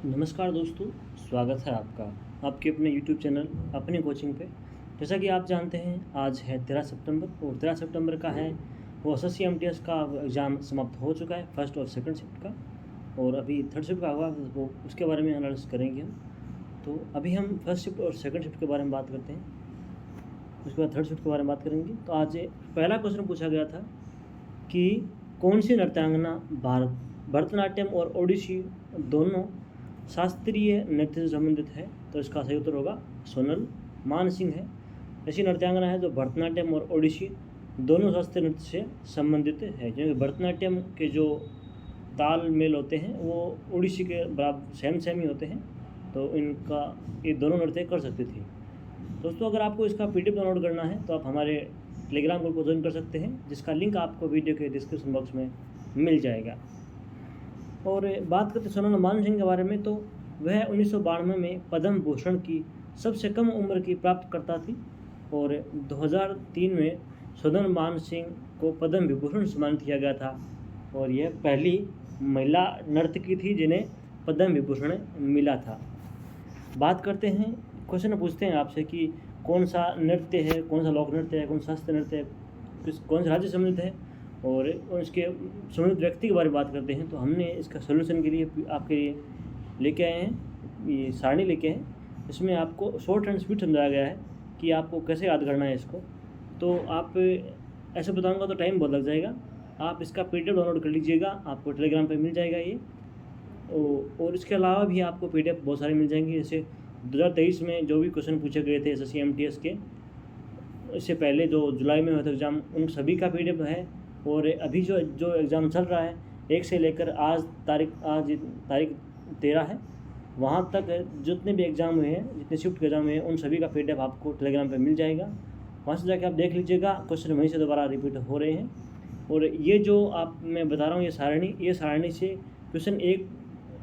नमस्कार दोस्तों, स्वागत है आपका आपके अपने YouTube चैनल अपनी कोचिंग पे। जैसा कि आप जानते हैं, आज है 13 सितंबर और 13 सितंबर का है वो एसएससी एमटीएस का एग्ज़ाम समाप्त हो चुका है, फर्स्ट और सेकंड शिफ्ट का। और अभी थर्ड शिफ्ट का होगा, वो उसके बारे में एनालिसिस करेंगे हम। तो अभी हम फर्स्ट शिफ्ट और सेकंड शिफ्ट के बारे में बात करते हैं, उसके बाद थर्ड शिफ्ट के बारे में बात करेंगे। तो आज पहला क्वेश्चन पूछा गया था कि कौन सी नृत्यांगना भरतनाट्यम और ओडिसी दोनों शास्त्रीय नृत्य से संबंधित है। तो इसका सही उत्तर होगा सोनल मानसिंह है। ऐसी नृत्यांगना है जो भरतनाट्यम और ओडिसी दोनों शास्त्रीय नृत्य से संबंधित है, क्योंकि भरतनाट्यम के जो ताल मेल होते हैं वो ओडिसी के बराबर सेम ही होते हैं। तो इनका ये दोनों नृत्य कर सकती थी। दोस्तों, अगर आपको इसका PDF डाउनलोड करना है तो आप हमारे टेलीग्राम ग्रुप को ज्वाइन कर सकते हैं, जिसका लिंक आपको वीडियो के डिस्क्रिप्शन बॉक्स में मिल जाएगा। और बात करते सोनल मानसिंह के बारे में, तो वह 1992 में पद्म भूषण की सबसे कम उम्र की प्राप्तकर्ता थी और 2003 में सोनल मानसिंह को पद्म विभूषण सम्मानित किया गया था और यह पहली महिला नर्तकी थी जिन्हें पद्म विभूषण मिला था। बात करते हैं, क्वेश्चन पूछते हैं आपसे कि कौन सा नृत्य है, कौन सा लोक नृत्य है, कौन सा शास्त्रीय नृत्य है, कौन से राज्य से संबंधित है और उसके संबंधित व्यक्ति के बारे में बात करते हैं। तो हमने इसका सोल्यूशन के लिए आपके लिए लेके आए हैं, ये सारणी लेके हैं। इसमें आपको शॉर्ट एंड स्वीट समझाया गया है कि आपको कैसे याद करना है इसको। तो आप ऐसे बताऊंगा तो टाइम बहुत लग जाएगा। आप इसका PDF डाउनलोड कर लीजिएगा, आपको टेलीग्राम पे मिल जाएगा ये। और इसके अलावा भी आपको PDF बहुत सारे मिल जाएंगे। जैसे 2023 में जो भी क्वेश्चन पूछे गए थे SSC MTS के, इससे पहले जो जुलाई में हुआ था एग्ज़ाम, उन सभी का PDF है। और अभी जो एग्ज़ाम चल रहा है, 1 से लेकर आज तारीख 13 है, वहाँ तक जितने भी एग्ज़ाम हुए हैं, जितने शिफ्ट के एग्ज़ाम हुए हैं, उन सभी का PDF आपको टेलीग्राम पे मिल जाएगा। वहाँ से जाके आप देख लीजिएगा, क्वेश्चन वहीं से दोबारा रिपीट हो रहे हैं। और ये जो आप मैं बता रहा हूँ, ये सारणी से क्वेश्चन एक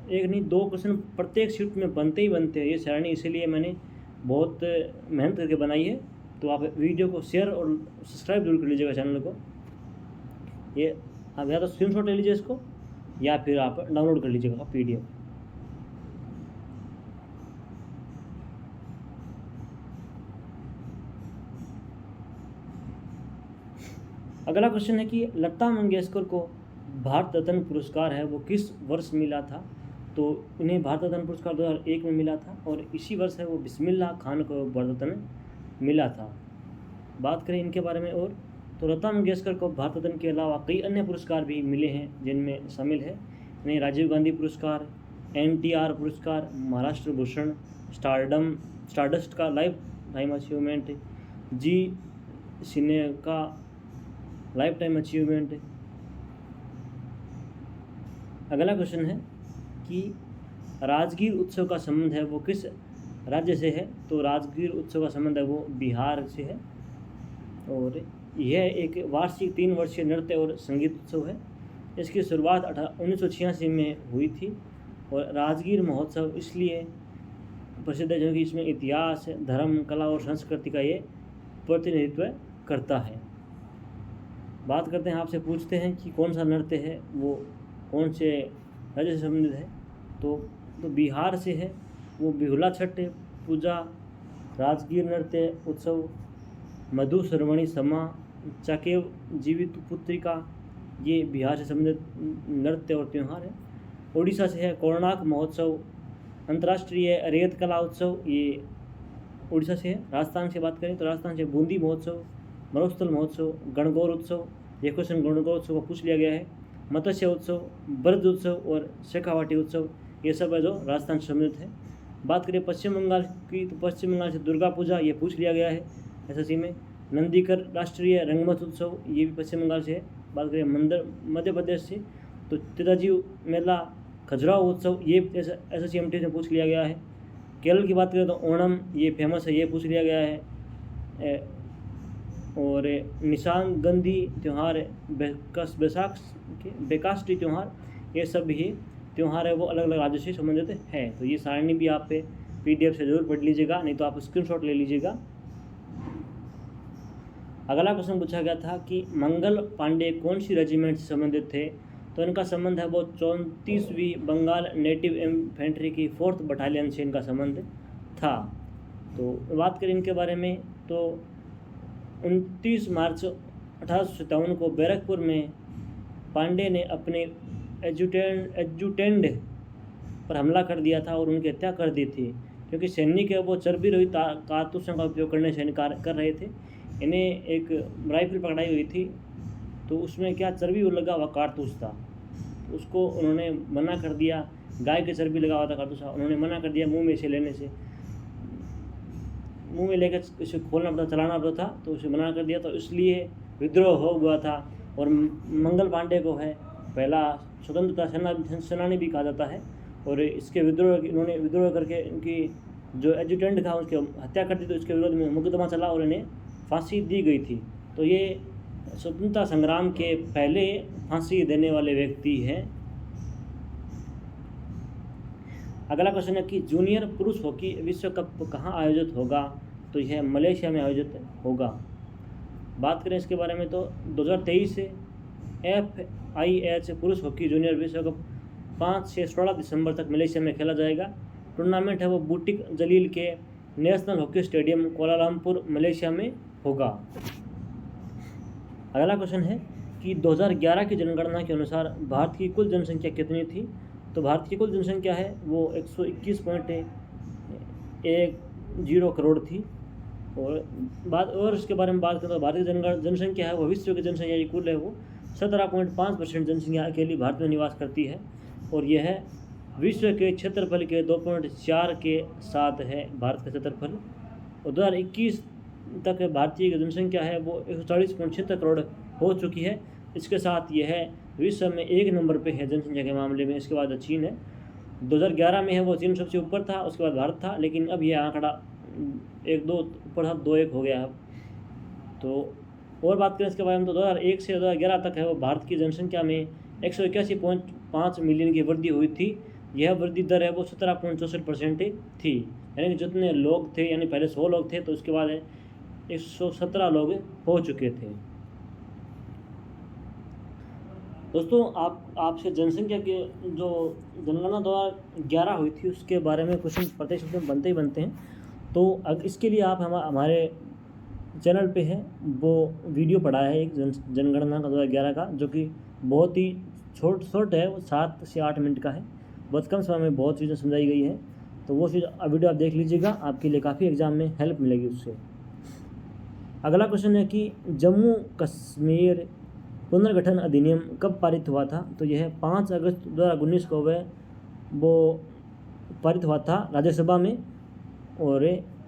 नहीं 2 क्वेश्चन प्रत्येक शिफ्ट में बनते ही बनते हैं। ये सारणी इसीलिए मैंने बहुत मेहनत करके बनाई है। तो आप वीडियो को शेयर और सब्सक्राइब जरूर कर लीजिएगा चैनल को। ये आप या तो स्क्रीनशॉट ले लीजिए इसको, या फिर आप डाउनलोड कर लीजिएगा PDF। अगला क्वेश्चन है कि लता मंगेशकर को भारत रत्न पुरस्कार है वो किस वर्ष मिला था। तो इन्हें भारत रत्न पुरस्कार 2001 में मिला था और इसी वर्ष है वो बिस्मिल्लाह खान को भारत रत्न मिला था। बात करें इनके बारे में और, तो लता मंगेशकर को भारत रत्न के अलावा कई अन्य पुरस्कार भी मिले हैं, जिनमें शामिल है इन्हें राजीव गांधी पुरस्कार, NTR पुरस्कार, महाराष्ट्र भूषण, स्टारडस्ट का लाइफ टाइम अचीवमेंट, जी सिने का लाइफ टाइम अचीवमेंट। अगला क्वेश्चन है कि राजगीर उत्सव का संबंध है वो किस राज्य से है। तो राजगीर उत्सव का संबंध है वो बिहार से है और यह एक वार्षिक 3 वर्षीय नृत्य और संगीत उत्सव है। इसकी शुरुआत 1986 में हुई थी और राजगीर महोत्सव इसलिए प्रसिद्ध है क्योंकि इसमें इतिहास, धर्म, कला और संस्कृति का ये प्रतिनिधित्व करता है। बात करते हैं, आपसे पूछते हैं कि कौन सा नृत्य है वो कौन से राज्य से संबंधित है। तो बिहार से है वो बिहुला छठ पूजा, राजगीर नृत्य उत्सव, मधु श्रवणी समा, चकेव जीवित पुत्रिका, ये बिहार से संबंधित नृत्य और त्यौहार है। उड़ीसा से है कोणार्क महोत्सव, अंतर्राष्ट्रीय रेत कला उत्सव, ये उड़ीसा से है। राजस्थान से बात करें तो राजस्थान से बूंदी महोत्सव, मरुस्थल महोत्सव, गणगौर उत्सव, ये क्वेश्चन गणगौर उत्सव को पूछ लिया गया है। मत्स्य उत्सव, ब्रज उत्सव और शेखावाटी उत्सव, ये सब है जो राजस्थान से संबंधित है। बात करें पश्चिम बंगाल की, तो पश्चिम बंगाल से दुर्गा पूजा, ये पूछ लिया गया है SSC में। नंदीकर राष्ट्रीय रंगमंच उत्सव, ये भी पश्चिम बंगाल से है। बात करें मध्य प्रदेश से, तो तिताजी मेला, खजुराहो उत्सव, ये SSC MTS में पूछ लिया गया है। केरल की बात करें तो ओणम, ये फेमस है, ये पूछ लिया गया है। और निशान गंधी त्यौहार, बेकास्टी त्यौहार, ये सब भी त्यौहार है वो अलग अलग राज्यों से संबंधित है। तो ये सारणी भी आप PDF से ज़रूर पढ़ लीजिएगा, नहीं तो आप स्क्रीनशॉट ले लीजिएगा। अगला क्वेश्चन पूछा गया था कि मंगल पांडे कौन सी रेजिमेंट से संबंधित थे। तो इनका संबंध है वो 34वीं बंगाल नेटिव इन्फेंट्री की 4th बटालियन से इनका संबंध था। तो बात करें इनके बारे में तो 29 मार्च 1857 को बैरकपुर में पांडे ने अपने एडजुटेंट पर हमला कर दिया था और उनकी हत्या कर दी थी, क्योंकि सैनिक है वो चर्बी रहित कारतूसों का उपयोग करने से इनकार कर रहे थे। इन्हें एक राइफल पकड़ाई हुई थी, तो उसमें क्या चर्बी लगा हुआ कारतूस था, उसको उन्होंने मना कर दिया। गाय की चर्बी लगा हुआ था कारतूस, उन्होंने मना कर दिया मुंह में से लेने से, मुंह में लेकर इसे खोलना पड़ता, चलाना पड़ता था, तो उसे मना कर दिया। तो इसलिए विद्रोह हो गया था। और मंगल पांडे को है पहला स्वतंत्रता सेनानी भी कहा जाता है। और इसके इन्होंने विद्रोह करके इनकी जो एडजुटेंट था उसकी हत्या कर दी, तो इसके विरोध में मुकदमा चला और इन्हें फांसी दी गई थी। तो ये स्वतंत्रता संग्राम के पहले फांसी देने वाले व्यक्ति हैं। अगला क्वेश्चन है कि जूनियर पुरुष हॉकी विश्व कप कहाँ आयोजित होगा, तो यह मलेशिया में आयोजित होगा। बात करें इसके बारे में तो 2023 से FIH पुरुष हॉकी जूनियर विश्व कप 5 से 16 दिसंबर तक मलेशिया में खेला जाएगा। टूर्नामेंट है वो बुटीक जलील के national hockey stadium Kuala Lumpur Malaysia में होगा। अगला क्वेश्चन है कि 2011 की जनगणना के अनुसार भारत की कुल जनसंख्या कितनी थी, तो भारत की कुल जनसंख्या है वो 121.10 करोड़ थी। और इसके बारे में बात करें तो भारत की जनसंख्या है वो विश्व की जनसंख्या की कुल है वो 17.5% जनसंख्या अकेली भारत में निवास करती है। और यह है विश्व के क्षेत्रफल के 2.4 के साथ है भारत का क्षेत्रफल। और 2021 तक भारतीय जनसंख्या है वो 140.76 करोड़ हो चुकी है। इसके साथ यह विश्व में 1 नंबर पे है जनसंख्या के मामले में। इसके बाद चीन है, 2011 में है वो चीन सबसे ऊपर था, उसके बाद भारत था, लेकिन अब यह आंकड़ा 1-2 ऊपर था, 2-1 हो गया है। तो और बात करें इसके बारे में तो 2001 से 2011 तक है वो भारत की जनसंख्या में 181.5 मिलियन की वृद्धि हुई थी। यह वृद्धि दर है वो 17.64% थी, यानी कि जितने लोग थे, यानी पहले 100 लोग थे तो उसके बाद 117 लोग हो चुके थे। दोस्तों आपसे जनसंख्या के जो जनगणना 2011 हुई थी उसके बारे में क्वेश्चन प्रत्येक में बनते ही बनते हैं। तो इसके लिए आप हमारे चैनल पे है वो वीडियो पड़ा है एक जनगणना का 2011 का, जो कि बहुत ही छोट है, वो 7 से 8 मिनट का है। बहुत कम समय में बहुत चीज़ें समझाई गई है, तो वो वीडियो आप देख लीजिएगा, आपके लिए काफ़ी एग्जाम में हेल्प मिलेगी उससे। अगला क्वेश्चन है कि जम्मू कश्मीर पुनर्गठन अधिनियम कब पारित हुआ था, तो यह 5 अगस्त 2019 को वो पारित हुआ था राज्यसभा में। और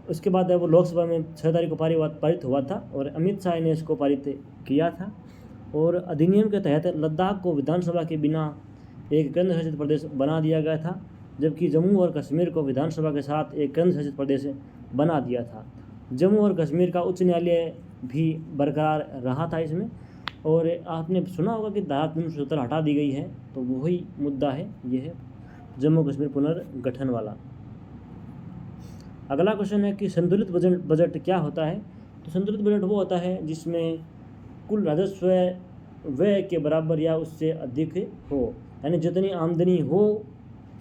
उसके बाद वो लोकसभा में 6 तारीख को पारित हुआ था और अमित शाह ने इसको पारित किया था। और अधिनियम के तहत लद्दाख को विधानसभा के बिना एक केंद्र शासित प्रदेश बना दिया गया था, जबकि जम्मू और कश्मीर को विधानसभा के साथ एक केंद्र शासित प्रदेश बना दिया था। जम्मू और कश्मीर का उच्च न्यायालय भी बरकरार रहा था इसमें। और आपने सुना होगा कि धारा 370 हटा दी गई है, तो वही मुद्दा है, ये है जम्मू कश्मीर पुनर्गठन वाला। अगला क्वेश्चन है कि संतुलित बजट क्या होता है, तो संतुलित बजट वो होता है जिसमें कुल राजस्व व्यय के बराबर या उससे अधिक हो, यानी जितनी आमदनी हो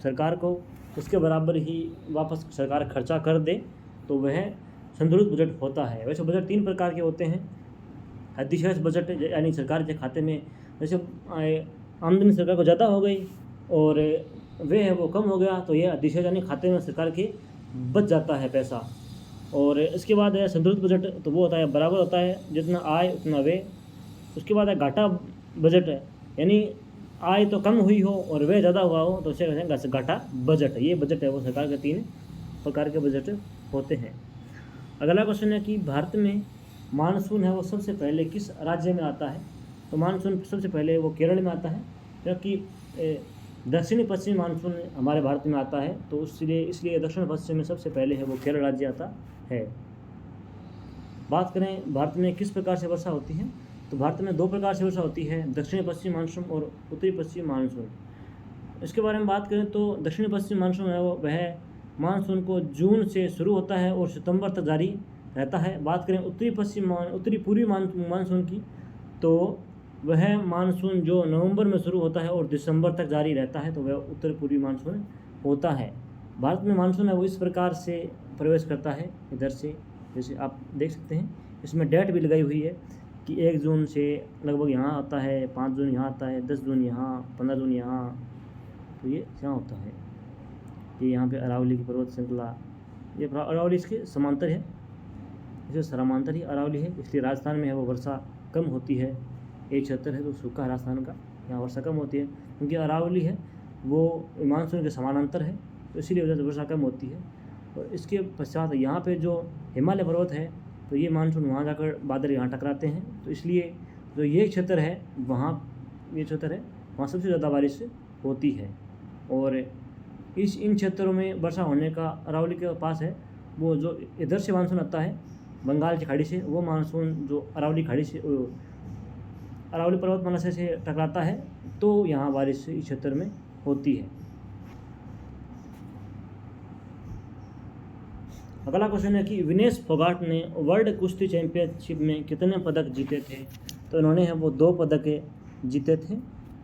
सरकार को उसके बराबर ही वापस सरकार खर्चा कर दे, तो वह संतुलित बजट होता है। वैसे बजट 3 प्रकार के होते हैं। अधिशेष बजट, यानी सरकार के खाते में जैसे आमदनी सरकार को ज़्यादा हो गई और व्यय है वो कम हो गया, तो यह अधिशेष यानी खाते में सरकार के बच जाता है पैसा। और इसके बाद है संतुलित बजट, तो वो होता है बराबर होता है, जितना आय उतना व्यय। उसके बाद है घाटा बजट, है यानी आय तो कम हुई हो और व्यय ज़्यादा हुआ हो, तो उसे कहते हैं घाटा बजट। ये बजट है वो सरकार के 3 प्रकार के बजट होते हैं। अगला क्वेश्चन है कि भारत में मानसून है वो सबसे पहले किस राज्य में आता है, तो मानसून सबसे पहले वो केरल में आता है, क्योंकि दक्षिणी पश्चिमी मानसून हमारे भारत में आता है, तो इसलिए दक्षिण पश्चिम में सबसे पहले है वो केरल राज्य आता है। बात करें भारत में किस प्रकार से वर्षा होती है, तो भारत में 2 प्रकार से वर्षा होती है, दक्षिणी पश्चिमी मानसून और उत्तरी पश्चिमी मानसून। इसके बारे में बात करें तो दक्षिणी पश्चिमी मानसून है वह मानसून को जून से शुरू होता है और सितंबर तक जारी रहता है। बात करें उत्तरी पूर्वी मानसून की, तो वह मानसून जो नवंबर में शुरू होता है और दिसंबर तक जारी रहता है, तो वह उत्तर पूर्वी मानसून होता है। भारत में मानसून है वो इस प्रकार से प्रवेश करता है इधर से, जैसे आप देख सकते हैं इसमें डेट भी लगाई हुई है कि 1 जून से लगभग यहाँ आता है, 5 जून यहाँ आता है, 10 जून यहाँ, 15 जून यहाँ, तो ये यहाँ होता है। ये यहाँ पे अरावली की पर्वत श्रृंखला, ये अरावली इसके समांतर है, इसे समांतर ही अरावली है, इसलिए राजस्थान में है वो वर्षा कम होती है। एक क्षेत्र है तो सूखा राजस्थान का, यहाँ वर्षा कम होती है क्योंकि अरावली है वो मानसून के समानांतर है, तो इसीलिए वजह से वर्षा कम होती है। और इसके पश्चात यहाँ पे जो हिमालय पर्वत है, तो ये मानसून वहाँ जाकर बादल यहाँ टकराते हैं, तो इसलिए जो ये क्षेत्र है वहाँ, ये क्षेत्र है वहाँ सबसे ज़्यादा बारिश होती है। और इन क्षेत्रों में वर्षा होने का अरावली के पास है, वो जो इधर से मानसून आता है बंगाल की खाड़ी से, वो मानसून जो अरावली खाड़ी से, अरावली पर्वतमाला से टकराता है, तो यहाँ बारिश इस क्षेत्र में होती है। अगला क्वेश्चन है कि विनेश फोगाट ने वर्ल्ड कुश्ती चैंपियनशिप में कितने पदक जीते थे? तो इन्होंने वो 2 पदक जीते थे।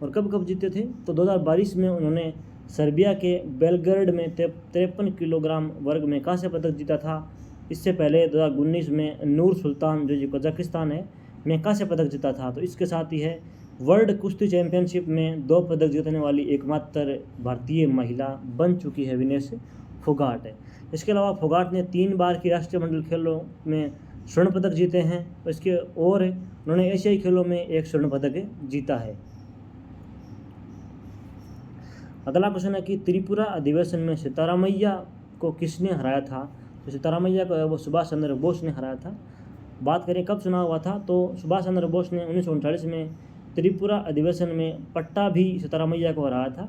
और कब कब जीते थे? तो 2022 में उन्होंने सर्बिया के बेलग्रेड में 53 किलोग्राम वर्ग में कांस्य पदक जीता था। इससे पहले 2019 में नूर सुल्तान जो कजाकिस्तान है में कांस्य पदक जीता था। तो इसके साथ ही है वर्ल्ड कुश्ती चैंपियनशिप में 2 पदक जीतने वाली एकमात्र भारतीय महिला बन चुकी है विनेश फोगाट है। इसके अलावा फोगाट ने 3 बार की राष्ट्रीय मंडल खेलों में स्वर्ण पदक जीते हैं। इसके और उन्होंने एशियाई खेलों में 1 स्वर्ण पदक जीता है। अगला क्वेश्चन है कि त्रिपुरा अधिवेशन में सितारामैया को किसने हराया था? तो सितारामैया को वो सुभाष चंद्र बोस ने हराया था। बात करें कब चुनाव हुआ था, तो सुभाष चंद्र बोस ने 1939 में त्रिपुरा अधिवेशन में पट्टाभी सितारामैया को हराया था।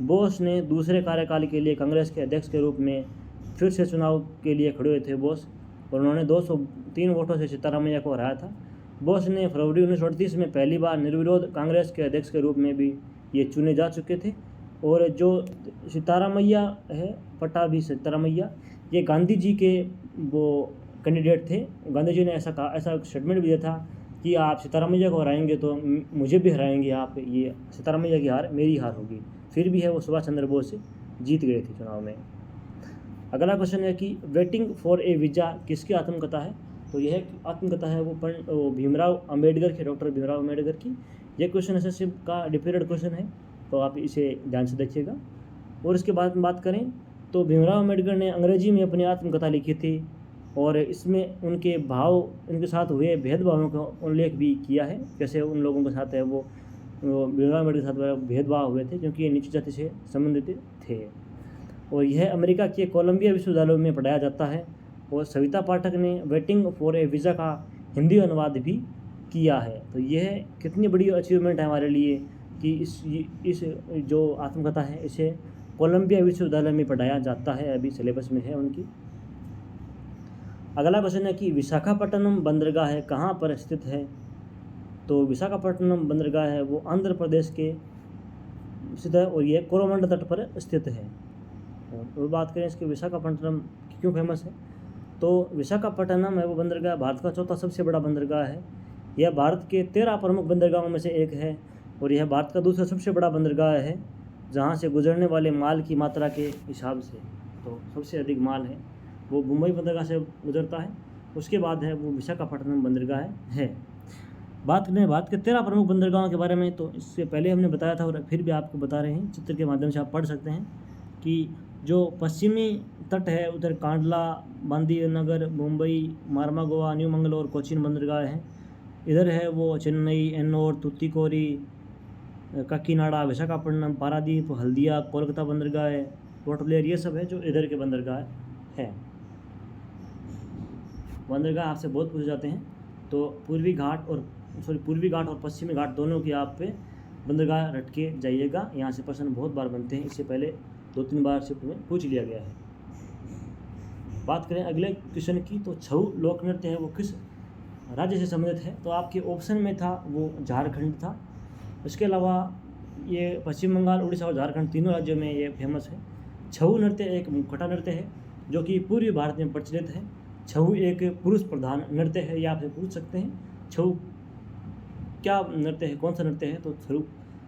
बोस ने दूसरे कार्यकाल के लिए कांग्रेस के अध्यक्ष के रूप में फिर से चुनाव के लिए खड़े हुए थे बोस, और उन्होंने 203 वोटों से सितारामैया को हराया था। बोस ने फरवरी 1938 में पहली बार निर्विरोध कांग्रेस के अध्यक्ष के रूप में भी ये चुने जा चुके थे। और जो सितारामैया है, पट्टाभी सितारामैया, ये गांधी जी के वो कैंडिडेट थे। गांधी जी ने ऐसा स्टेटमेंट भी दिया था कि आप सितारामैया को हराएंगे तो मुझे भी हराएंगे आप, ये सितारामैया की हार मेरी हार होगी। फिर भी है वो सुभाष चंद्र बोस जीत गए थे चुनाव में। अगला क्वेश्चन है कि वेटिंग फॉर ए वीज़ा किसकी आत्मकथा है? तो यह आत्मकथा है वो भीमराव अम्बेडकर की, डॉक्टर भीमराव अम्बेडकर की। यह क्वेश्चन एसएससी का डिफरेंट क्वेश्चन है, तो आप इसे ध्यान से देखिएगा। और इसके बाद में बात करें तो भीमराव अम्बेडकर ने अंग्रेजी में अपनी आत्मकथा लिखी थी, और इसमें उनके उनके साथ हुए भेदभावों का उल्लेख भी किया है। जैसे उन लोगों के साथ है वो भीमराव अम्बेडकर के साथ भेदभाव हुए थे क्योंकि ये नीची जाति से संबंधित थे। और यह अमेरिका के कोलंबिया विश्वविद्यालय में पढ़ाया जाता है। और सविता पाठक ने वेटिंग फॉर ए वीज़ा का हिंदी अनुवाद भी किया है। तो यह कितनी बड़ी अचीवमेंट है हमारे लिए कि इस जो आत्मकथा है इसे कोलंबिया विश्वविद्यालय में पढ़ाया जाता है, अभी सिलेबस में है उनकी। अगला क्वेश्चन है कि विशाखापट्टनम बंदरगाह है कहाँ पर स्थित है? तो विशाखापट्टनम बंदरगाह है वो आंध्र प्रदेश के स्थित है, और ये कोरोमंडल तट पर स्थित है। और बात करें इसके विशाखापट्टनम क्यों फेमस है, तो विशाखापट्टनम है वो बंदरगाह भारत का 4था सबसे बड़ा बंदरगाह है। यह भारत के 13 प्रमुख बंदरगाहों में से एक है, और यह भारत का दूसरा सबसे बड़ा बंदरगाह है जहाँ से गुजरने वाले माल की मात्रा के हिसाब से तो सबसे अधिक माल है वो मुंबई बंदरगाह से गुजरता है। उसके बाद है वो विशाखापट्टनम बंदरगाह है। बात करें भारत के 13 प्रमुख बंदरगाहों के बारे में, तो इससे पहले हमने बताया था और फिर भी आपको बता रहे हैं, चित्र के माध्यम से आप पढ़ सकते हैं कि जो पश्चिमी तट है उधर कांडला, बांदीनगर, मुंबई, मार्मागोवा, न्यू मंगलोर, कोचीन बंदरगाह हैं। इधर है वो चेन्नई, एन्नोर, तुतीकोरी, काकीनाडा, विशाखापट्टनम, पारादीप, हल्दिया, कोलकाता बंदरगाह है, पोर्ट ब्लेयर, ये सब है जो इधर के बंदरगाह है। बंदरगाह आपसे बहुत पूछे जाते हैं, तो पूर्वी घाट और पश्चिमी घाट दोनों की आप पे बंदरगाह रट के जाइएगा। यहाँ से प्रश्न बहुत बार बनते हैं, इससे पहले 2-3 बार शिफ्ट में पूछ लिया गया है। बात करें अगले क्वेश्चन की, तो छऊ लोक नृत्य है वो किस राज्य से संबंधित है? तो आपके ऑप्शन में था वो झारखंड था। इसके अलावा ये पश्चिम बंगाल, उड़ीसा और झारखंड तीनों राज्यों में ये फेमस है। छऊ नृत्य एक मुखौटा नृत्य है जो कि पूर्वी भारत में प्रचलित है। छऊ एक पुरुष प्रधान नृत्य है, ये आप पूछ सकते हैं। छऊ क्या नृत्य है, कौन सा नृत्य है, तो छऊ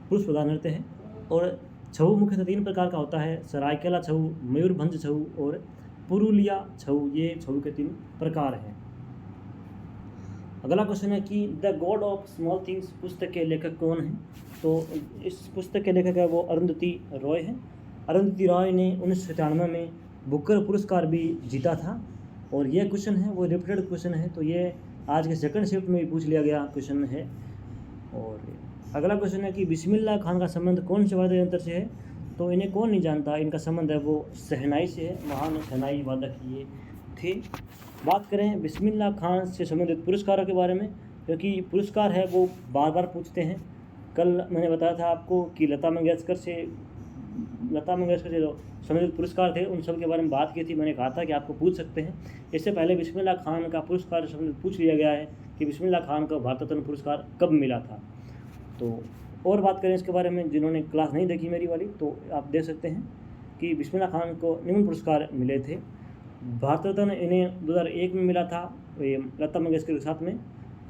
पुरुष प्रधान नृत्य है। और छऊ मुख्यतः 3 प्रकार का होता है, सरायकेला छऊ, मयूरभंज छऊ और पुरुलिया छऊ। ये छऊ के 3 प्रकार हैं। अगला क्वेश्चन है कि the God of small things पुस्तक के लेखक कौन हैं? तो इस पुस्तक के लेखक है वो अरुंधति रॉय हैं। अरुंधति रॉय ने 1997 में बुकर पुरस्कार भी जीता था। और ये क्वेश्चन है वो रिपीटेड क्वेश्चन है, तो ये आज के सेकंड शिफ्ट में भी पूछ लिया गया क्वेश्चन है। और अगला क्वेश्चन है कि बिस्मिल्लाह खान का संबंध कौन से वाद्य यंत्र से है? तो इन्हें कौन नहीं जानता, इनका संबंध है वो शहनाई से है। महान शहनाई वादक ये थे। बात करें बिस्मिल्लाह खान से संबंधित पुरस्कारों के बारे में, क्योंकि पुरस्कार है वो बार बार पूछते हैं। कल मैंने बताया था आपको कि लता मंगेशकर से जो संबंधित पुरस्कार थे उन सब के बारे में बात की थी। मैंने कहा था कि आपको पूछ सकते हैं। इससे पहले बिस्मिल्लाह खान का पुरस्कार से संबंधित पूछ लिया गया है कि बिस्मिल्लाह खान को भारत रत्न पुरस्कार कब मिला था। तो और बात करें इसके बारे में, जिन्होंने क्लास नहीं देखी मेरी वाली, तो आप देख सकते हैं कि बिस्मिल्लाह खान को निम्न पुरस्कार मिले थे। भारत रत्न इन्हें 2001 में मिला था, लता मंगेशकर के साथ में।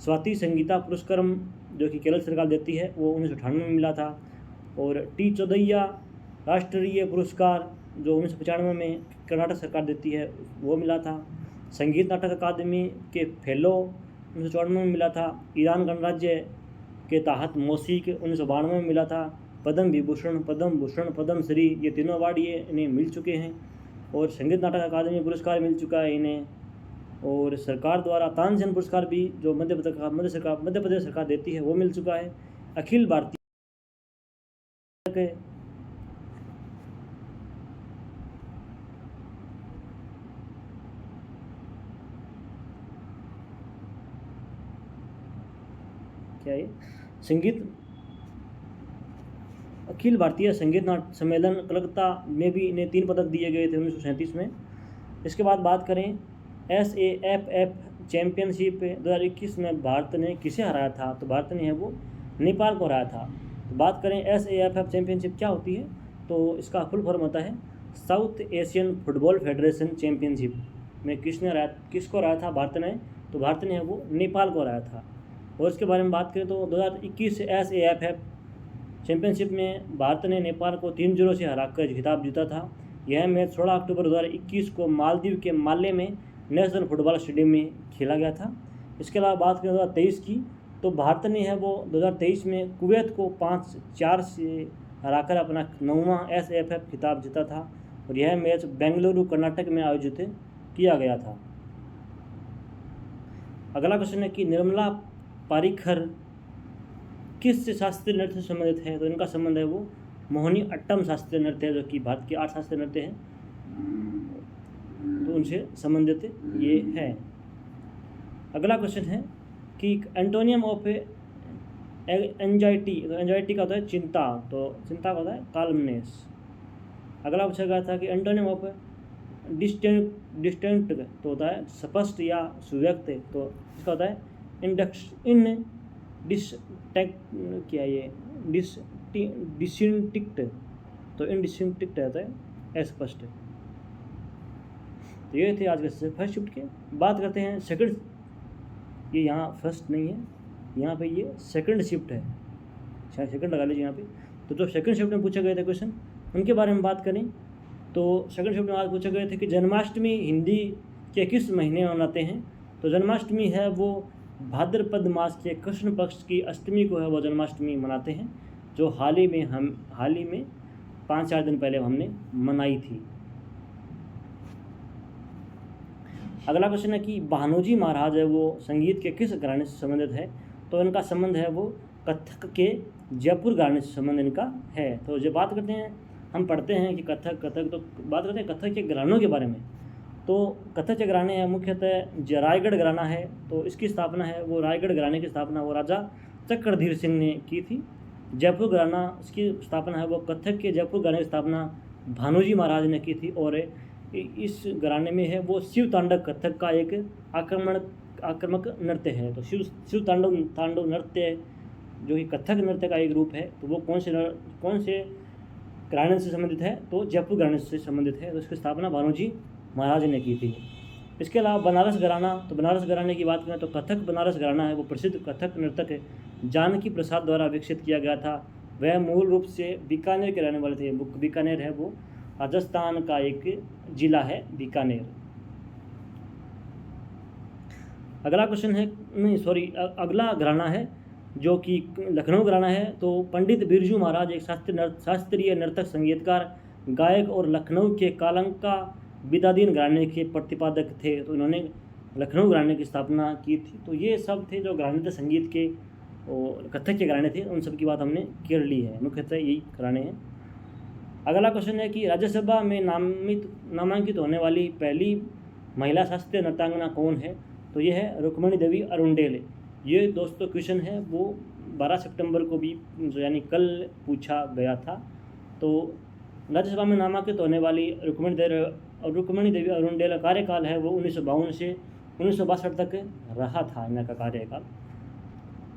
स्वाति संगीता पुरस्कारम जो कि केरल सरकार देती है वो 1998 में मिला था। और टी चौधैया राष्ट्रीय पुरस्कार जो 1995 में कर्नाटक सरकार देती है वो मिला था। संगीत नाटक अकादमी के फेलो 1994 में मिला था। ईरान गणराज्य के तहत मौसीक 1992 में मिला था। पद्म विभूषण, पद्म भूषण, पद्म श्री, ये तीनों अवार्ड ये इन्हें मिल चुके हैं। और संगीत नाटक अकादमी पुरस्कार मिल चुका है इन्हें। और सरकार द्वारा तानसेन पुरस्कार भी जो मध्य प्रदेश सरकार देती है वो मिल चुका है। अखिल भारतीय क्या ये अखिल भारतीय संगीत नाट्य सम्मेलन कलकत्ता में भी इन्हें 3 पदक दिए गए थे 1937 में। इसके बाद बात करें SAFF चैम्पियनशिप 2021 में भारत ने किसे हराया था? तो भारत ने है वो नेपाल को हराया था। तो बात करें SAFF चैम्पियनशिप क्या होती है? तो इसका फुल फॉर्म होता है south Asian football federation championship में किसको हराया था भारत ने? तो भारत ने है वो नेपाल को हराया था। और इसके बारे में बात करें तो 2021 SAFF चैम्पियनशिप में भारत ने नेपाल को 3-0 से हराकर खिताब जीता था। यह मैच 16 अक्टूबर 2021 को मालदीव के माले में नेशनल फुटबॉल स्टेडियम में खेला गया था। इसके अलावा बात करें 2023 की, तो भारत ने है वो 2023 में कुवैत को 5-4 से हराकर अपना 9वां SAFF खिताब जीता था। और यह मैच बेंगलुरु कर्नाटक में आयोजित किया गया था। अगला क्वेश्चन है कि निर्मला पारीखर किस शास्त्रीय नृत्य से संबंधित है? तो इनका संबंध है वो मोहिनी अट्टम शास्त्रीय नृत्य है, जो कि भारत के 8 शास्त्रीय नृत्य हैं, तो उनसे संबंधित ये है। अगला क्वेश्चन है कि एंटोनियम ऑफ एंजाइटी, तो एंजाइटी का होता है चिंता, तो चिंता का होता है काल्मनेस। अगला पूछा गया था कि एंटोनियम ऑफ डिस्टेंट तो होता है स्पष्ट या सुव्यक्त, तो इसका होता है डिसटिंक्ट, तो इनडिस्टिंक्ट रहता है अस्पष्ट। तो ये थे आज के फर्स्ट शिफ्ट के। बात करते हैं सेकंड, ये यहाँ फर्स्ट नहीं है, यहाँ पे ये सेकंड शिफ्ट है, शायद सेकंड लगा लीजिए यहाँ पे। तो जो सेकंड शिफ्ट में पूछे गए थे क्वेश्चन उनके बारे में बात करें तो सेकंड शिफ्ट में आज पूछे गए थे कि जन्माष्टमी हिंदी के किस महीने में मनाते हैं? तो जन्माष्टमी है वो भाद्रपद मास के कृष्ण पक्ष की अष्टमी को है वो जन्माष्टमी मनाते हैं, जो हाल ही में 5-4 दिन पहले हमने मनाई थी। अगला क्वेश्चन है कि भानोजी महाराज है वो संगीत के किस घराने से संबंधित है? तो इनका संबंध है वो कथक के जयपुर घराने से संबंध इनका है। तो जो बात करते हैं, हम पढ़ते हैं कि कथक तो बात करते हैं कथक के घरानों के बारे में। तो कथक के घराने हैं मुख्यतः रायगढ़ घराना है, तो इसकी स्थापना है वो रायगढ़ घराने की स्थापना वो राजा चक्रधीर सिंह ने की थी। जयपुर घराना, इसकी स्थापना है वो कथक के जयपुर घराने की स्थापना भानोजी महाराज ने की थी। और इस घराने में है वो शिव तांडव कथक का एक आक्रामक नृत्य है। तो शिव तांडव नृत्य जो कि कथक नृत्य का एक रूप है, तो वो कौन से घराने से संबंधित है? तो जयपुर घराने से संबंधित है। तो इसकी स्थापना भानोजी महाराज ने की थी। इसके अलावा बनारस घराना, तो बनारस घराने की बात करें तो कथक बनारस घराना है वो प्रसिद्ध कथक नर्तक है जानकी प्रसाद द्वारा विकसित किया गया था। वह मूल रूप से बीकानेर के रहने वाले थे। बीकानेर है वो राजस्थान का एक जिला है बीकानेर। अगला क्वेश्चन है, नहीं सॉरी, अगला घराना है जो कि लखनऊ घराना है। तो पंडित बिरजू महाराज एक शास्त्रीय नर्तक, संगीतकार, गायक और लखनऊ के कालंका बिदादीन घराने के प्रतिपादक थे। तो इन्होंने लखनऊ घराने की स्थापना की थी। तो ये सब थे जो घराने थे संगीत के और कथक के घराने थे, उन सब की बात हमने कर ली है। मुख्यतः यही घराने हैं। अगला क्वेश्चन है कि राज्यसभा में नामांकित होने वाली पहली महिला शास्त्रीय नृत्यांगना कौन है? तो ये है रुक्मिणी देवी अरुंडेल। ये दोस्तों क्वेश्चन है वो 12 सितंबर को भी यानी कल पूछा गया था। तो राज्यसभा में नामांकित होने वाली रुक्मिणी देवी अरुंडेल का कार्यकाल है वो 1952 से 1962 तक रहा था इनका कार्यकाल।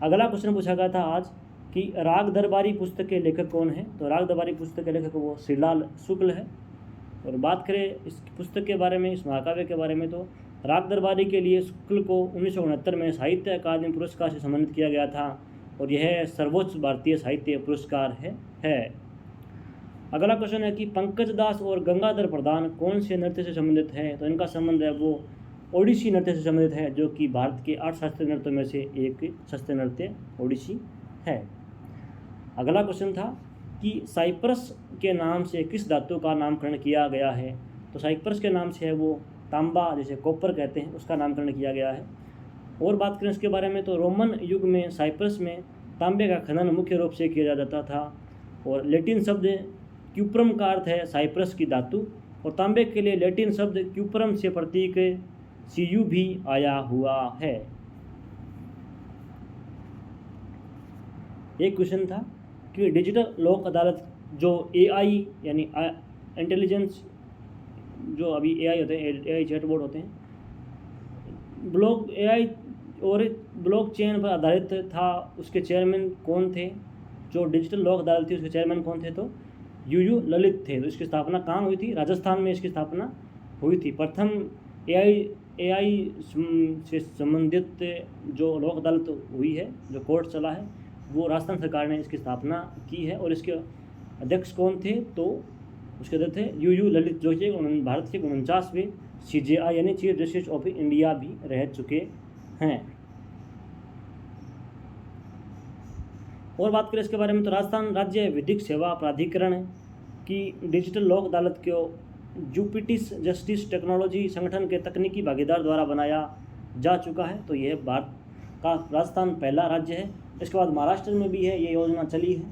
अगला क्वेश्चन पूछा गया था आज कि राग दरबारी पुस्तक के लेखक कौन है? तो राग दरबारी पुस्तक के लेखक वो श्रीलाल शुक्ल है। और बात करें इस पुस्तक के बारे में, इस महाकाव्य के बारे में, तो राग दरबारी के लिए शुक्ल को 1969 में साहित्य अकादमी पुरस्कार से सम्मानित किया गया था और यह सर्वोच्च भारतीय साहित्य पुरस्कार है। अगला क्वेश्चन है कि पंकज दास और गंगाधर प्रधान कौन से नृत्य से संबंधित है? तो इनका संबंध है वो ओडिसी नृत्य से संबंधित है, जो कि भारत के 8 शास्त्रीय नृत्यों में से एक शास्त्रीय नृत्य ओडिसी है। अगला क्वेश्चन था कि साइप्रस के नाम से किस धातु का नामकरण किया गया है? तो साइप्रस के नाम से है वो तांबा, जैसे कॉपर कहते हैं, उसका नामकरण किया गया है। और बात करें इसके बारे में तो रोमन युग में साइप्रस में तांबे का खनन मुख्य रूप से किया जाता था। और लैटिन शब्द क्यूप्रम का अर्थ है साइप्रस की धातु, और तांबे के लिए लैटिन शब्द क्यूप्रम से प्रतीक Cu भी आया हुआ है। एक क्वेश्चन था कि डिजिटल लोक अदालत जो AI यानी इंटेलिजेंस, जो अभी AI होते हैं, AI चैटबॉट होते हैं, AI और ब्लॉक चेन पर आधारित था, उसके चेयरमैन कौन थे? जो डिजिटल लोक अदालत थी उसके चेयरमैन कौन थे? तो UU ललित थे। तो इसकी स्थापना कहाँ हुई थी? राजस्थान में इसकी स्थापना हुई थी। प्रथम AI से संबंधित जो लोक अदालत हुई है, जो कोर्ट चला है, वो राजस्थान सरकार ने इसकी स्थापना की है। और इसके अध्यक्ष कौन थे? तो उसके अध्यक्ष थे UU ललित, जो कि भारत के 49वें CJI यानी चीफ जस्टिस ऑफ इंडिया भी रह चुके हैं। और बात करें इसके बारे में तो राजस्थान राज्य विधिक सेवा प्राधिकरण की डिजिटल लोक अदालत को जुपिटिस जस्टिस टेक्नोलॉजी संगठन के तकनीकी भागीदार द्वारा बनाया जा चुका है। तो यह भारत का राजस्थान पहला राज्य है। इसके बाद महाराष्ट्र में भी है, ये योजना चली है।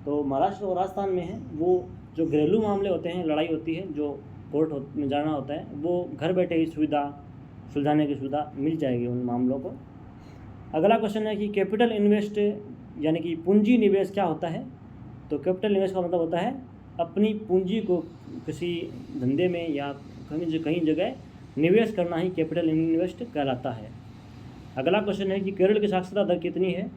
तो महाराष्ट्र और राजस्थान में है वो जो घरेलू मामले होते हैं, लड़ाई होती है, जो कोर्ट में जाना होता है, वो घर बैठे ही सुलझाने की सुविधा मिल जाएगी उन मामलों को। अगला क्वेश्चन है कि कैपिटल इन्वेस्ट यानी कि पूंजी निवेश क्या होता है? तो कैपिटल निवेश का मतलब होता है अपनी पूंजी को किसी धंधे में या कहीं जगह निवेश करना ही कैपिटल इन्वेस्ट कहलाता है। अगला क्वेश्चन है कि केरल की साक्षरता दर कितनी है?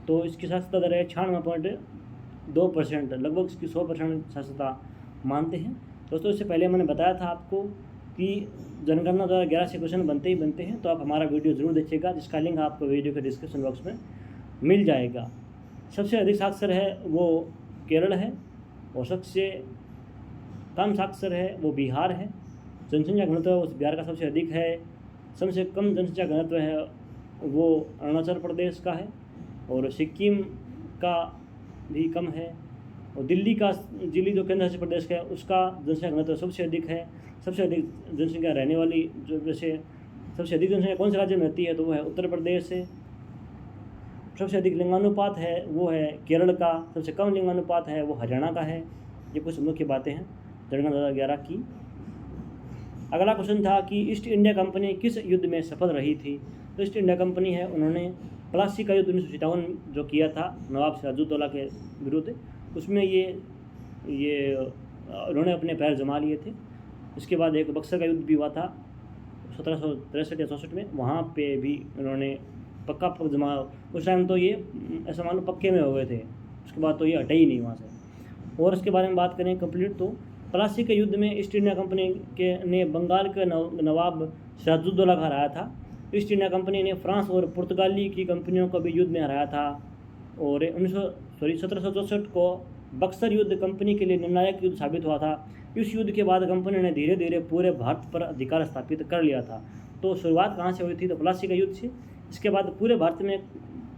तो इसकी साक्षरता दर है 96.2%, लगभग इसकी 100% साक्षरता मानते हैं। दोस्तों इससे पहले मैंने बताया था आपको कि जनगणना 2011 से क्वेश्चन बनते हैं, तो आप हमारा वीडियो ज़रूर देखिएगा, जिसका लिंक आपको वीडियो के डिस्क्रिप्शन बॉक्स में मिल जाएगा। सबसे अधिक साक्षर है वो केरल है और सबसे कम साक्षर है वो बिहार है। जनसंख्या घनत्व उस बिहार का सबसे अधिक है। सबसे कम जनसंख्या घनत्व है वो अरुणाचल प्रदेश का है और सिक्किम का भी कम है। और दिल्ली जो केंद्र शासित प्रदेश का है उसका जनसंख्या घनत्व सबसे अधिक है। सबसे अधिक जनसंख्या रहने वाली जो जैसे सबसे अधिक जनसंख्या कौन से राज्य में रहती है? तो वो है उत्तर प्रदेश है। सबसे अधिक लिंगानुपात है वो है केरल का। सबसे कम लिंगानुपात है वो हरियाणा का है। ये कुछ मुख्य बातें हैं जनगणना 2011 की। अगला क्वेश्चन था कि ईस्ट इंडिया कंपनी किस युद्ध में सफल रही थी? तो ईस्ट इंडिया कंपनी है, उन्होंने प्लासी का युद्ध 1957 जो किया था नवाब सिराजुद्दौला के विरुद्ध, उसमें ये उन्होंने अपने पैर जमा लिए थे। इसके बाद एक बक्सर का युद्ध भी हुआ था 1763 या 64 में, वहाँ पे भी उन्होंने पक्का जमा। उस टाइम तो ये ऐसा मान लो पक्के में हो गए थे, उसके बाद तो ये हटे ही नहीं वहाँ से। और इसके बारे में बात करें कंप्लीट, तो प्लासी के युद्ध में ईस्ट इंडिया कंपनी के ने बंगाल के नवाब सिराजुद्दौला को हराया था। ईस्ट इंडिया कंपनी ने फ्रांस और पुर्तगाली की कंपनियों को भी युद्ध में हराया था। और 1764 को बक्सर युद्ध कंपनी के लिए निर्णायक युद्ध साबित हुआ था। इस युद्ध के बाद कंपनी ने धीरे धीरे पूरे भारत पर अधिकार स्थापित कर लिया था। तो शुरुआत कहाँ से हुई थी? तो प्लासी का युद्ध से। इसके बाद पूरे भारत में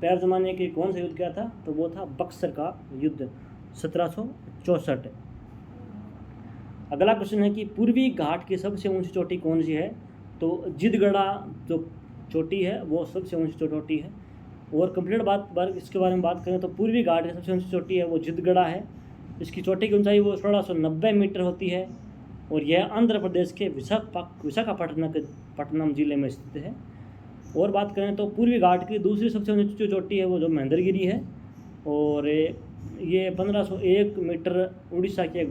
पैर जमाने के कौन सा युद्ध किया था? तो वो था बक्सर का युद्ध 1764। अगला क्वेश्चन है कि पूर्वी घाट की सबसे ऊंची चोटी कौन सी है? तो जिदगढ़ा जो चोटी है वो सबसे ऊंची चोटी है। और कंप्लीट बात इसके बारे में बात करें तो पूर्वी घाट की सबसे ऊंची चोटी है वो जिदगढ़ा है। इसकी चोटी की ऊंचाई वो 1690 मीटर होती है और यह आंध्र प्रदेश के विशाखापट्टनम जिले में स्थित है। और बात करें तो पूर्वी घाट की दूसरी सबसे ऊंची चोटी है वो जो महेंद्रगिरी है और ये 1501 मीटर उड़ीसा के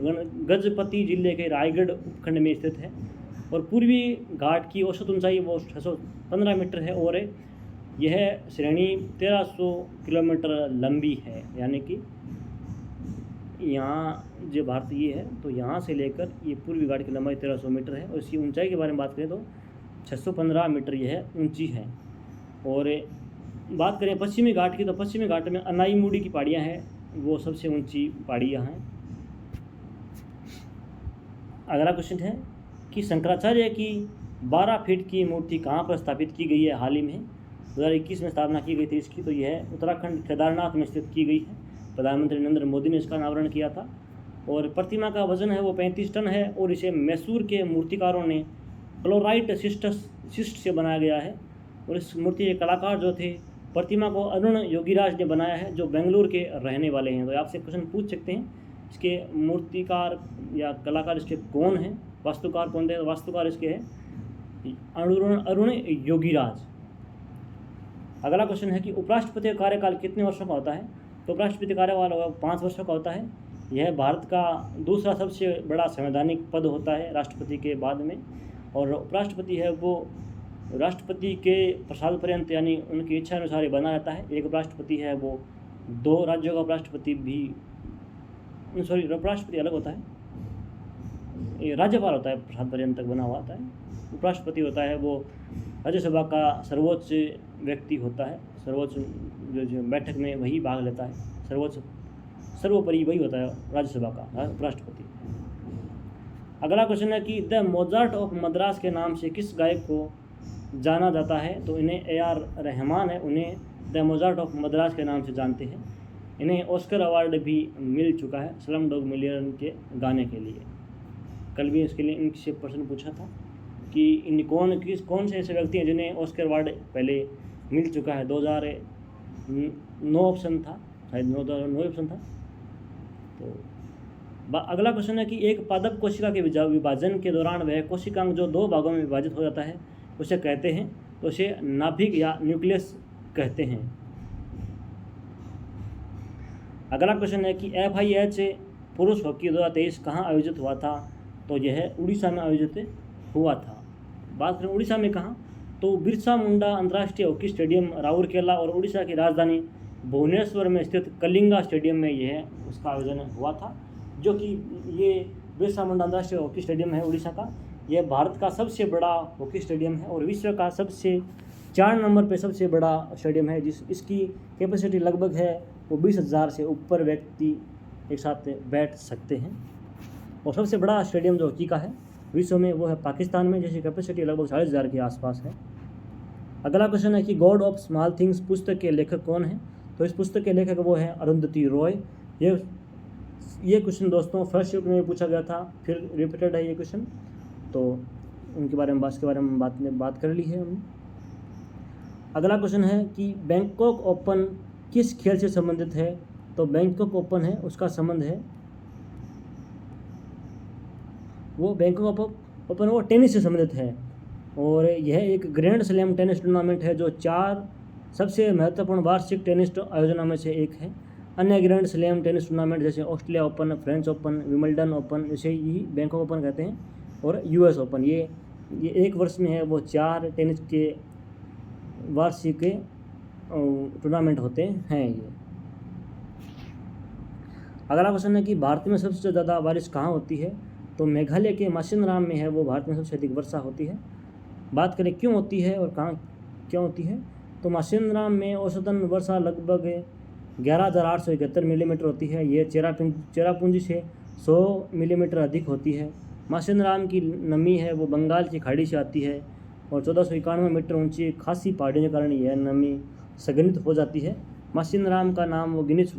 गजपति जिले के रायगढ़ उपखंड में स्थित है। और पूर्वी घाट की औसत ऊंचाई वो 615 मीटर है और यह श्रेणी 1300 किलोमीटर लंबी है। यानी कि यहाँ जो भारत ये है तो यहाँ से लेकर ये पूर्वी घाट की लंबाई 1300 मीटर है और इसकी ऊंचाई के बारे में बात करें तो 615 मीटर यह ऊंची है। और बात करें पश्चिमी घाट की तो पश्चिमी घाट में अनाईमुड़ी की पहाड़ियाँ हैं, वो सबसे ऊंची पहाड़ियाँ हैं। अगला क्वेश्चन है कि शंकराचार्य की 12 फीट की मूर्ति कहाँ पर स्थापित की गई है? हाल ही में 2021 में स्थापना की गई थी इसकी। तो यह उत्तराखंड केदारनाथ में स्थित की गई है। प्रधानमंत्री नरेंद्र मोदी ने इसका अनावरण किया था। और प्रतिमा का वजन है वो 35 टन है और इसे मैसूर के मूर्तिकारों ने क्लोराइट शिस्ट से बनाया गया है। और इस मूर्ति के कलाकार जो थे प्रतिमा को अरुण योगीराज ने बनाया है जो बेंगलुरु के रहने वाले हैं। तो आपसे क्वेश्चन पूछ सकते हैं इसके मूर्तिकार या कलाकार इसके कौन हैं, वास्तुकार कौन थे? तो वास्तुकार इसके हैं अरुण योगीराज। अगला क्वेश्चन है कि उपराष्ट्रपति का कार्यकाल कितने वर्षों का होता है? तो उपराष्ट्रपति कार्यकाल 5 वर्षों का होता है। यह भारत का दूसरा सबसे बड़ा संवैधानिक पद होता है राष्ट्रपति के बाद में। और उपराष्ट्रपति है वो राष्ट्रपति के प्रसाद पर्यंत यानी उनकी इच्छा अनुसार ही बना रहता है। एक उपराष्ट्रपति है वो 2 राज्यों का उपराष्ट्रपति भी उपराष्ट्रपति अलग होता है, ये राज्यपाल होता है, प्रसाद पर्यंत तक बना हुआ होता है। उपराष्ट्रपति होता है वो राज्यसभा का सर्वोच्च व्यक्ति होता है, सर्वोच्च जो बैठक में वही भाग लेता है, सर्वोपरि वही होता है राज्यसभा का उपराष्ट्रपति। अगला क्वेश्चन है कि द मोजार्ट ऑफ मद्रास के नाम से किस गायक को जाना जाता है? तो इन्हें AR रहमान है, उन्हें द मोजार्ट ऑफ मद्रास के नाम से जानते हैं। इन्हें ऑस्कर अवार्ड भी मिल चुका है स्लम डॉग मिलियनेयर के गाने के लिए। कल भी इसके लिए इनसे प्रश्न पूछा था कि इन कौन से ऐसे व्यक्ति हैं जिन्हें ऑस्कर अवार्ड पहले मिल चुका है। 2009 ऑप्शन था, शायद 2009 ऑप्शन था। तो अगला क्वेश्चन है कि एक पादप कोशिका के विभाजन के दौरान वह कोशिकांग जो 2 भागों में विभाजित हो जाता है उसे कहते हैं, तो उसे नाभिक या न्यूक्लियस कहते हैं। अगला क्वेश्चन है कि FIH पुरुष हॉकी 2023 कहाँ आयोजित हुआ था? तो यह उड़ीसा में आयोजित हुआ था। बात करें उड़ीसा में कहाँ, तो बिरसा मुंडा अंतर्राष्ट्रीय हॉकी स्टेडियम राउरकेला और उड़ीसा की राजधानी भुवनेश्वर में स्थित कलिंगा स्टेडियम में यह उसका आयोजन हुआ था। जो कि ये बिरसा मुंडा अंतर्राष्ट्रीय हॉकी स्टेडियम है उड़ीसा का, यह भारत का सबसे बड़ा हॉकी स्टेडियम है और विश्व का सबसे 4 नंबर पे सबसे बड़ा स्टेडियम है। इसकी कैपेसिटी लगभग है वो 20,000 से ऊपर व्यक्ति एक साथ बैठ सकते हैं। और सबसे बड़ा स्टेडियम जो हॉकी का है विश्व में वो है पाकिस्तान में, जिसकी कैपेसिटी लगभग 40,000 के आसपास है। अगला क्वेश्चन है कि गॉड ऑफ स्मॉल थिंग्स पुस्तक के लेखक कौन है? तो इस पुस्तक के लेखक वो है अरुंधति रॉय। ये क्वेश्चन दोस्तों फर्स्ट शिफ्ट में पूछा गया था, फिर रिपीटेड है ये क्वेश्चन, तो उनके बारे में बात कर ली है हमने। अगला क्वेश्चन है कि बैंकॉक ओपन किस खेल से संबंधित है? तो बैंकॉक ओपन है उसका संबंध है वो बैंकॉक ओपन वो टेनिस से संबंधित है। और यह एक ग्रैंड स्लैम टेनिस टूर्नामेंट है जो 4 सबसे महत्वपूर्ण वार्षिक टेनिस आयोजनों में से एक है। अन्य ग्रैंड स्लैम टेनिस टूर्नामेंट जैसे Australia open, French open, Wimbledon open, इसे ही बैंकॉक ओपन कहते हैं, और US ओपन, ये एक वर्ष में है वो 4 टेनिस के वार्षिक टूर्नामेंट होते हैं ये। अगला क्वेश्चन है कि भारत में सबसे ज़्यादा बारिश कहाँ होती है? तो मेघालय के माशिनराम में है वो भारत में सबसे अधिक वर्षा होती है। बात करें क्यों होती है और कहाँ क्यों होती है, तो माशिनराम में औसतन वर्षा लगभग 11,871 मिलीमीटर होती है। ये चेरापूंजी से 100 मिलीमीटर अधिक होती है। माशिनराम की नमी है वो बंगाल की खाड़ी से आती है और 1491 मीटर ऊंची खासी पहाड़ियों के कारण यह नमी संघनित हो जाती है। माशिनराम का नाम वो Guinness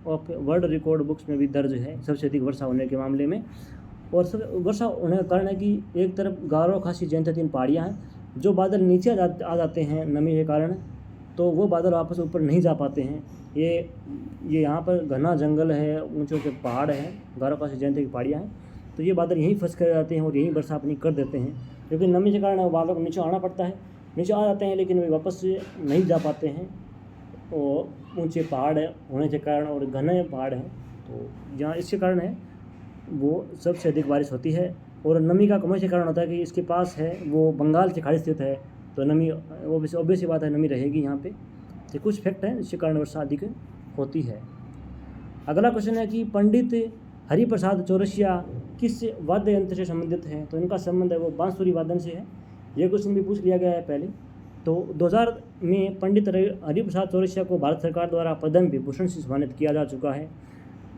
of world record books में भी दर्ज है सबसे अधिक वर्षा होने के मामले में। और सब वर्षा होने का कारण है कि एक तरफ गारो, खासी, जैंतिया 3 पहाड़ियाँ हैं, जो बादल नीचे आ जाते हैं नमी के कारण, तो वो बादल वापस ऊपर नहीं जा पाते हैं। ये यहाँ पर घना जंगल है, ऊंचे ऊंचे पहाड़ हैं, गारो, खासी, जैंतिया की पहाड़ियाँ हैं, तो ये बादल यहीं फंस कर जाते हैं और यहीं वर्षा अपनी कर देते हैं। क्योंकि नमी के कारण बादल को नीचे आना पड़ता है, नीचे आ जाते हैं लेकिन वे वापस नहीं जा पाते हैं। और ऊंचे पहाड़ होने के कारण और घने पहाड़ हैं, तो जहाँ इसके कारण है वो सबसे अधिक बारिश होती है। और नमी का कमी के कारण होता है कि इसके पास है वो बंगाल की खाड़ी स्थित है, तो नमी ऑब्वियस बात है, नमी रहेगी यहाँ पे। तो कुछ फैक्ट हैं इसके कारण वर्षा अधिक होती है। अगला क्वेश्चन है कि पंडित हरिप्रसाद चौरसिया किस वाद्य यंत्र से संबंधित है, तो इनका संबंध है वो बांसुरी वादन से है। ये क्वेश्चन भी पूछ लिया गया है पहले। तो 2000 में पंडित हरिप्रसाद चौरसिया को भारत सरकार द्वारा पद्म विभूषण से सम्मानित किया जा चुका है।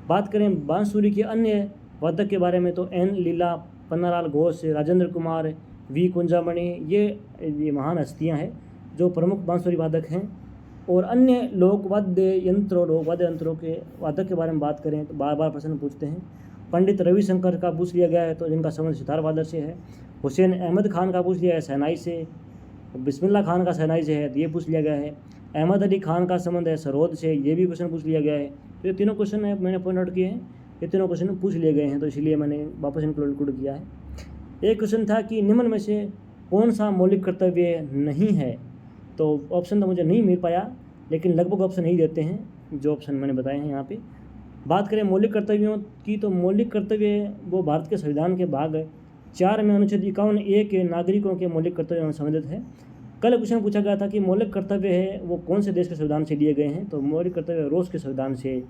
बात करें बांसुरी के अन्य वादक के बारे में, तो एन लीला, पन्नालाल घोष, राजेंद्र कुमार, वी कुंजामणि, ये महान हस्तियाँ हैं जो प्रमुख बांसुरी वादक हैं। और अन्य लोकवाद्य यंत्रों के वादक के बारे में बात करें तो बार बार प्रश्न पूछते हैं। पंडित रविशंकर का पूछ लिया गया है, तो जिनका संबंध सितार वादक से है। हुसैन अहमद खान का पूछ लिया है शहनाई से। बिस्मिल्लाह खान का शहनाई से है, तो ये पूछ लिया गया है। अहमद अली खान का संबंध है सरोद से, ये भी क्वेश्चन पूछ लिया गया है। तो ये तीनों क्वेश्चन है मैंने पॉइंट आउट किए हैं, ये तीनों क्वेश्चन पूछ लिए गए हैं, तो इसलिए मैंने वापस इनको इंक्लूड किया है। एक क्वेश्चन था कि निम्न में से कौन सा मौलिक कर्तव्य नहीं है, तो ऑप्शन तो मुझे नहीं मिल पाया, लेकिन लगभग ऑप्शन ही देते हैं जो ऑप्शन मैंने बताए हैं यहाँ पे। बात करें मौलिक कर्तव्यों की, तो मौलिक कर्तव्य वो भारत के संविधान के भाग 4 में अनुच्छेद 51A के नागरिकों के मौलिक कर्तव्यों में संबंधित है। कल क्वेश्चन पूछा गया था कि मौलिक कर्तव्य है वो कौन से देश के संविधान से लिए गए हैं, तो मौलिक कर्तव्य रूस के संविधान से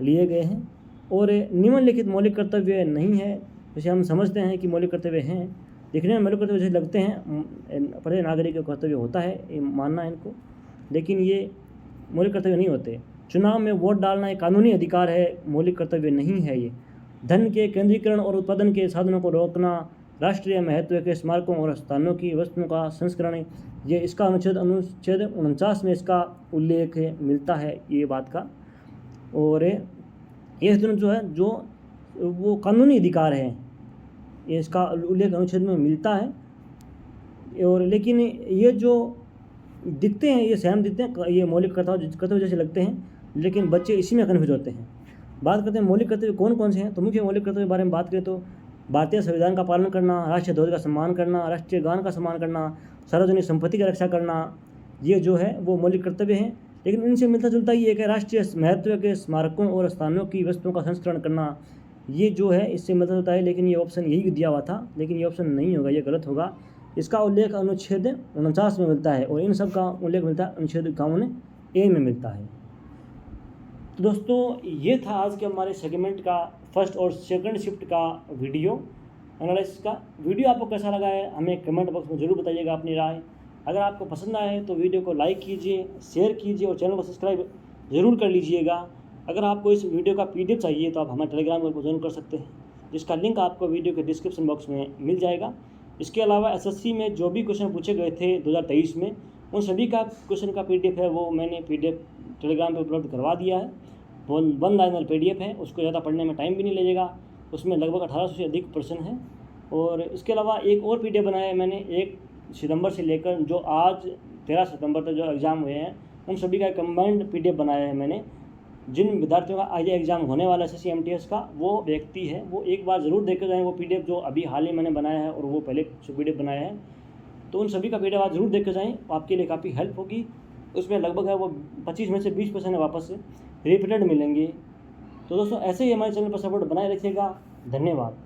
लिए गए हैं। और निम्नलिखित मौलिक कर्तव्य नहीं है, जैसे हम समझते हैं कि मौलिक कर्तव्य हैं, दिखने में मौलिक कर्तव्य जैसे लगते हैं, प्रत्येक नागरिक का कर्तव्य होता है, ये मानना है इनको, लेकिन ये मौलिक कर्तव्य नहीं होते। चुनाव में वोट डालना एक कानूनी अधिकार है, मौलिक कर्तव्य नहीं है ये। धन के केंद्रीकरण और उत्पादन के साधनों को रोकना, राष्ट्रीय महत्व के स्मारकों और स्थानों की वस्तुओं का संस्करण, ये इसका अनुच्छेद 49 में इसका उल्लेख मिलता है ये बात का। और ये जो है जो वो कानूनी अधिकार है, ये इसका उल्लेख अनुच्छेद में मिलता है। और लेकिन ये जो दिखते हैं ये सेम दिखते हैं, ये मौलिक कर्तव्य जैसे लगते हैं, लेकिन बच्चे इसी में कन्फ्यूज होते हैं। बात करते हैं मौलिक कर्तव्य कौन कौन से हैं, तो मुख्य मौलिक कर्तव्य के बारे में बात करें तो भारतीय संविधान का पालन करना, राष्ट्रीय ध्वज का सम्मान करना, राष्ट्रीय गान का सम्मान करना, सार्वजनिक संपत्ति की रक्षा करना, ये जो है वो मौलिक कर्तव्य हैं। लेकिन इनसे मिलता जुलता ये है राष्ट्रीय महत्व के स्मारकों और स्थानों की वस्तुओं का संस्करण करना, ये जो है इससे मिलता जुलता है, लेकिन ये ऑप्शन यही दिया हुआ था, लेकिन ये ऑप्शन नहीं होगा, ये गलत होगा। इसका उल्लेख अनुच्छेद 49 में मिलता है और इन सब का उल्लेख मिलता है अनुच्छेद 51A में मिलता है। तो दोस्तों ये था आज के हमारे सेगमेंट का फर्स्ट और सेकंड शिफ्ट का वीडियो एनालिसिस का। वीडियो आपको कैसा लगा है हमें कमेंट बॉक्स में ज़रूर बताइएगा अपनी राय। अगर आपको पसंद आए तो वीडियो को लाइक कीजिए, शेयर कीजिए और चैनल को सब्सक्राइब ज़रूर कर लीजिएगा। अगर आपको इस वीडियो का PDF चाहिए तो आप हमारे टेलीग्राम ग्रुप को ज्वाइन कर सकते हैं, जिसका लिंक आपको वीडियो के डिस्क्रिप्शन बॉक्स में मिल जाएगा। इसके अलावा SSC में जो भी क्वेश्चन पूछे गए थे 2023 में, उन सभी का क्वेश्चन का PDF है वो मैंने PDF टेलीग्राम पे उपलब्ध करवा दिया है। 1 लाइनर PDF है, उसको ज़्यादा पढ़ने में टाइम भी नहीं लगेगा, उसमें लगभग 1800 से अधिक प्रश्न हैं। और इसके अलावा एक और PDF बनाया है मैंने 1 सितंबर से लेकर जो आज 13 सितंबर तक जो एग्ज़ाम हुए हैं उन सभी का कंबाइंड PDF बनाया है मैंने। जिन विद्यार्थियों का आज एग्ज़ाम होने वाला है SSC MTS का, वो व्यक्ति है वो एक बार ज़रूर देख कर जाएँ वो PDF जो अभी हाल ही मैंने बनाया है और वो पहले PDF बनाया है, तो उन सभी का PDF आज ज़रूर देख कर जाएँ, आपके लिए काफ़ी हेल्प होगी। उसमें लगभग है वो 25 में से 20% वापस रिपीटेड मिलेंगे। तो दोस्तों ऐसे ही हमारे चैनल पर सपोर्ट बनाए रखिएगा। धन्यवाद।